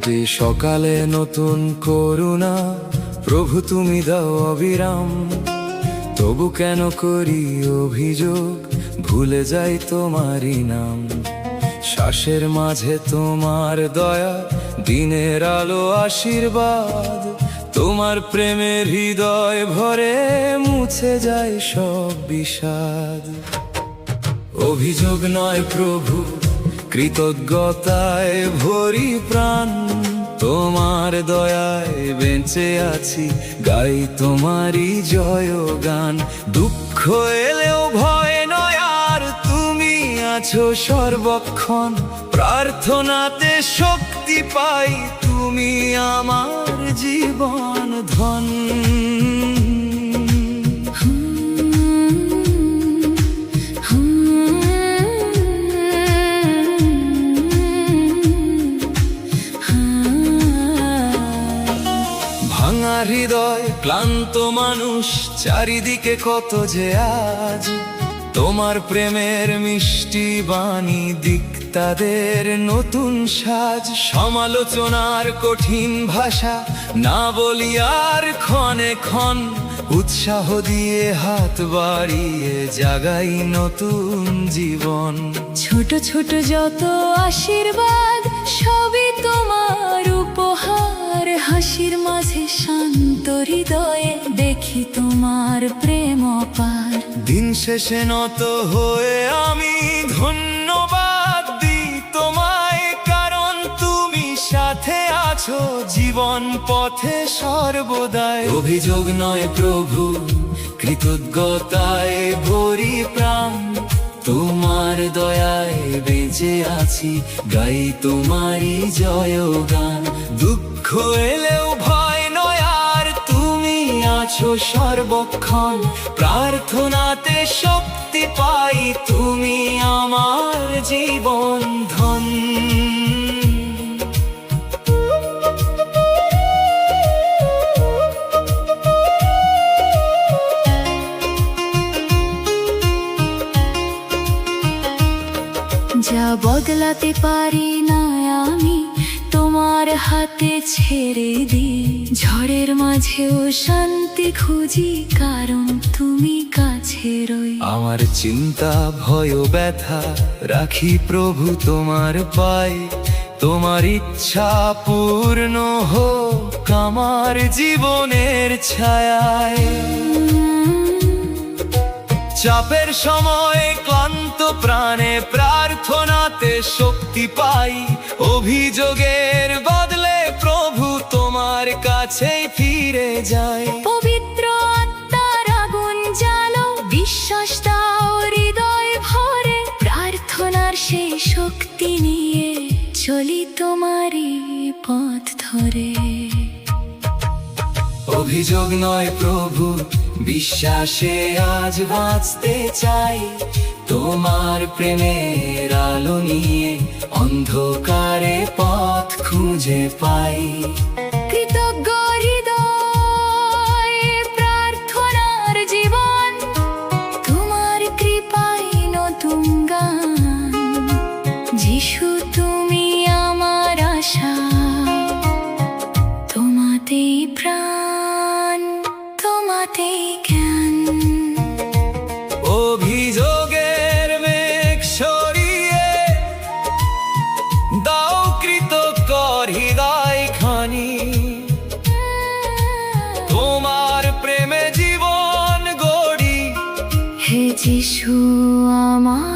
প্রতিটি সকালে নতুন করুণা প্রভু তুমি দাও অবিরাম। তবু কেন করি অভিযোগ, ভুলে যাই তোমারই নাম। শ্বাসের মাঝে তোমার দয়া, দিনের আলো আশীর্বাদ। তোমার প্রেমের হৃদয় ভরে মুছে যায় সব বিষাদ। অভিযোগ নয় প্রভু, কৃতজ্ঞতায় ভরি প্রাণ। তোমার দয়ায় বেঁচে আছি, গাই তোমারই জয়গান। দুঃখ এলেও ভয় নয় আর, তুমি আছো সর্বক্ষণ। প্রার্থনাতে শক্তি পাই, তুমি আমার জীবন ধন। ভাঙা হৃদয়, ক্লান্ত মানুষ, চারিদিকে কত যে আজ। তোমার প্রেমের মিষ্টি বাণী দিক তাদের নতুন সাজ। সমালোচনার কঠিন ভাষা না বলি আর ক্ষণে ক্ষণ। উৎসাহ দিয়ে হাত বাড়িয়ে জাগাই নতুন জীবন। ছোট ছোট যত আশীর্বাদ, সবই তোমার উপহার। হাসির মাঝে শান্ত হৃদয়ে দেখি তোমার প্রেম অপার। দিন শেষে নত হয়ে আমি ধন্যবাদ দিই তোমায়, কারণ তুমি সাথে আছো জীবন পথে সর্বদাই। অভিযোগ নয় প্রভু, কৃতজ্ঞতায় ভরি প্রাণ। তোমার দয়ায় বেঁচে আছি, গাই তোমারই জয়গান। দুঃখ এলেও ভয় নয় আর, তুমি আছো সর্বক্ষণ। প্রার্থনাতে শক্তি পাই, তুমি আমার জীবন ধন। যা বদলাতে পারি না আমি, তোমার হাতে ছেড়ে দিই। ঝড়ের মাঝেও শান্তি খুঁজি, কারণ তুমি কাছে রই। আমার চিন্তা ভয় ও ব্যথা রাখি প্রভু তোমার পায়ে। তোমার ইচ্ছা পূর্ণ হোক আমার জীবনের ছায়ায়। চাপের সময় ক্লান্ত প্রাণে প্রার্থনাতে শক্তি পাই। অভিযোগের বদলে প্রভু তোমার কাছেই ফিরে যাই। পবিত্র আত্মার আগুন জ্বালো, বিশ্বাস দাও হৃদয় ভরে। প্রার্থনার সেই শক্তি নিয়ে চলি তোমারই পথ ধরে। অভিযোগ নয় প্রভু, বিশ্বাসে আজ বাঁচতে চাই। তোমার প্রেমের আলো নিয়ে অন্ধকারে পথ খুঁজে পাই। কৃতজ্ঞ হৃদয়, প্রার্থনার জীবন। তোমার কৃপায় নতুন গান। যিশু তুমি আমার আশা, তোমাতেই প্রাণ, তোমাতেই জ্ঞান। অভিযোগের মেঘ সরিয়ে দাও কৃতজ্ঞ হৃদয় খানি। তোমার প্রেমে জীবন গড়ি, হে যিশু আমার